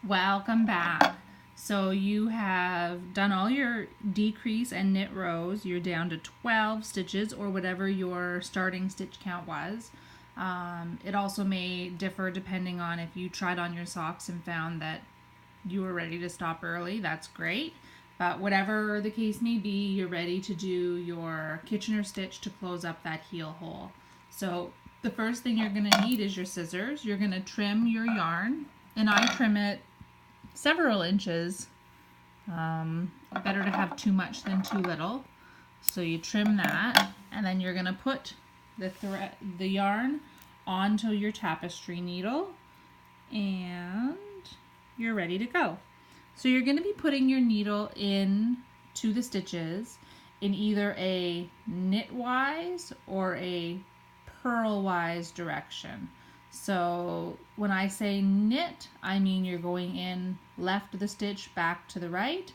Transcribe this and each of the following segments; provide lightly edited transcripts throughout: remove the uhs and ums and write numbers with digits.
Welcome back. So you have done all your decrease and knit rows. You're down to 12 stitches or whatever your starting stitch count was. It also may differ depending on if you tried on your socks and found that you were ready to stop early. That's great. But whatever the case may be, you're ready to do your Kitchener stitch to close up that heel hole. So the first thing you're going to need is your scissors. You're going to trim your yarn, and I trim it several inches. Better to have too much than too little. So you trim that, and then you're going to put the yarn onto your tapestry needle, and you're ready to go. So you're going to be putting your needle in to the stitches in either a knitwise or a purlwise direction. So when I say knit, I mean you're going in left of the stitch, back to the right.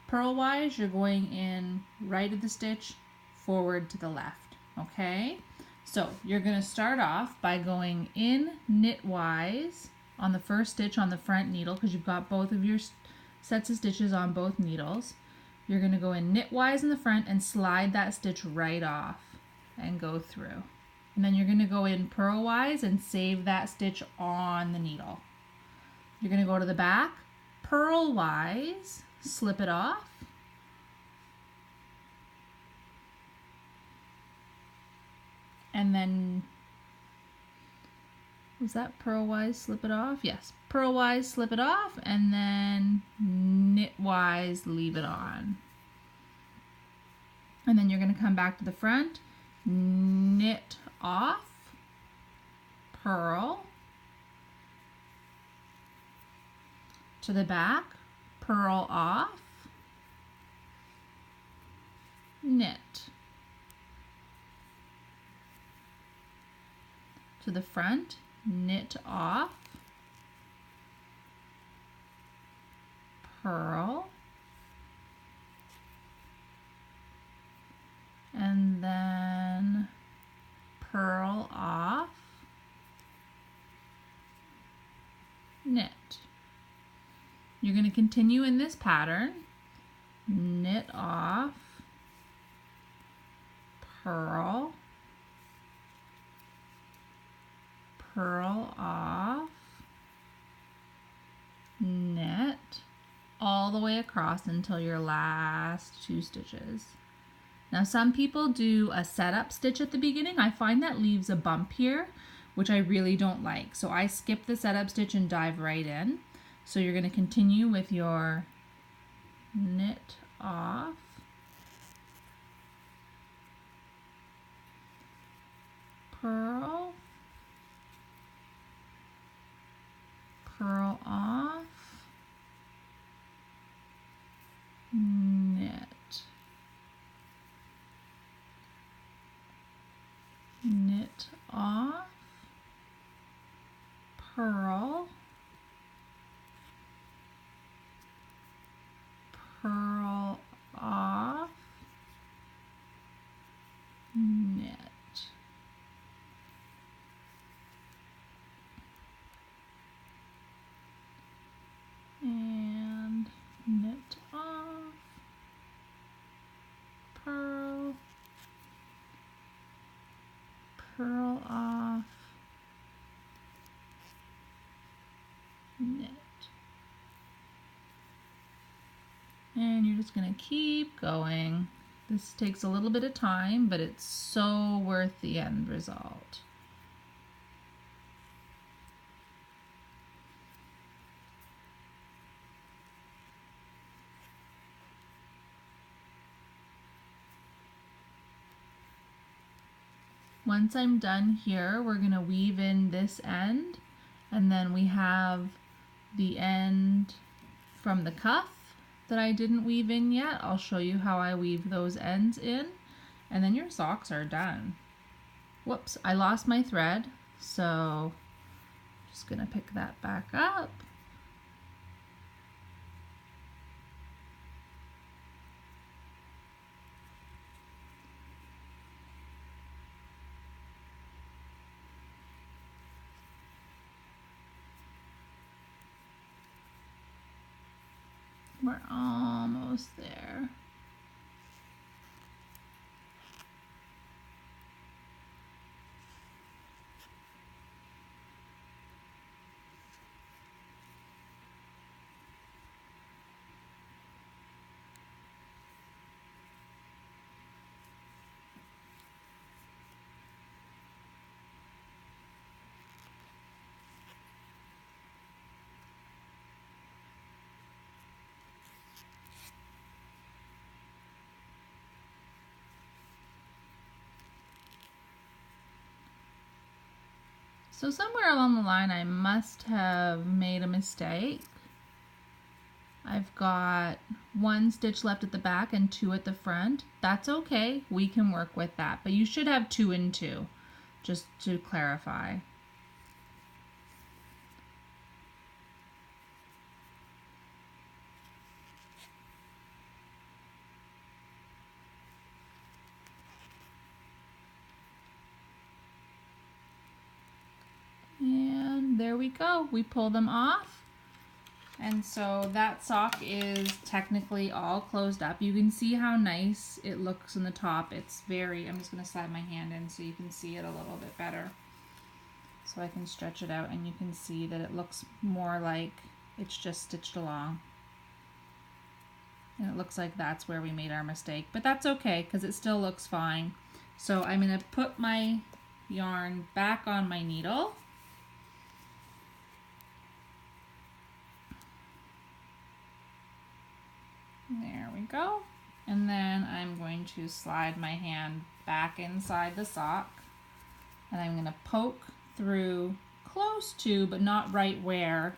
Purlwise, you're going in right of the stitch, forward to the left. Okay? So you're going to start off by going in knitwise on the first stitch on the front needle, because you've got both of your sets of stitches on both needles. You're going to go in knitwise in the front and slide that stitch right off and go through. And then you're going to go in purlwise and save that stitch on the needle. You're going to go to the back, purlwise, slip it off, and then, was that purlwise, slip it off? Yes, purlwise, slip it off, and then knitwise, leave it on. And then you're going to come back to the front, knit off, purl, to the back, purl off, knit, to the front, knit off, purl, and then purl off, knit. You're going to continue in this pattern, knit off, purl, purl off, knit, all the way across until your last two stitches. Now some people do a setup stitch at the beginning. I find that leaves a bump here, which I really don't like. So I skip the setup stitch and dive right in. So you're going to continue with your knit off, purl, purl off, knit, knit off, purl, purl off, knit. And knit off, purl, purl off, knit. And you're just going to keep going. This takes a little bit of time, but it's so worth the end result. Once I'm done here, we're going to weave in this end, and then we have the end from the cuff that I didn't weave in yet. I'll show you how I weave those ends in, and then your socks are done. Whoops, I lost my thread, so just gonna pick that back up. We're almost there. So somewhere along the line I must have made a mistake. I've got 1 stitch left at the back and 2 at the front. That's okay, we can work with that, but you should have 2 and 2, just to clarify. And there we go, we pull them off. And so that sock is technically all closed up. You can see how nice it looks in the top. It's very, I'm just gonna slide my hand in so you can see it a little bit better. So I can stretch it out and you can see that it looks more like it's just stitched along. And it looks like that's where we made our mistake, but that's okay because it still looks fine. So I'm gonna put my yarn back on my needle. There we go. And then I'm going to slide my hand back inside the sock and I'm going to poke through close to, but not right where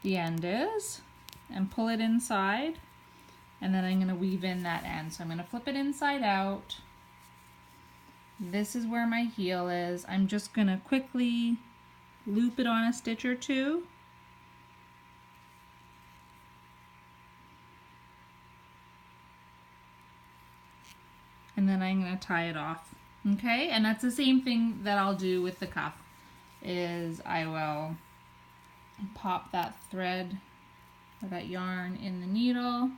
the end is, and pull it inside. And then I'm going to weave in that end. So I'm going to flip it inside out. This is where my heel is. I'm just going to quickly loop it on a stitch or two. And then I'm going to tie it off. Okay, and that's the same thing that I'll do with the cuff, is I will pop that thread or that yarn in the needle,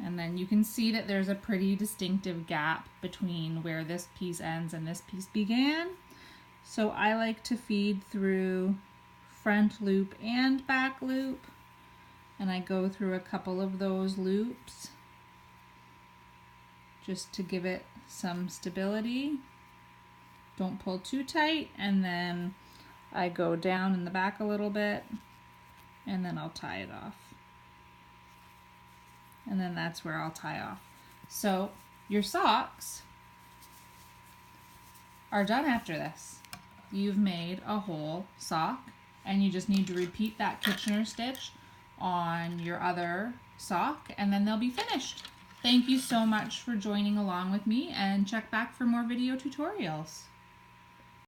and then you can see that there's a pretty distinctive gap between where this piece ends and this piece began. So I like to feed through front loop and back loop, and I go through a couple of those loops just to give it some stability. Don't pull too tight, and then I go down in the back a little bit, and then I'll tie it off. And then that's where I'll tie off. So your socks are done after this. You've made a whole sock, and you just need to repeat that Kitchener stitch on your other sock, and then they'll be finished. Thank you so much for joining along with me, and check back for more video tutorials.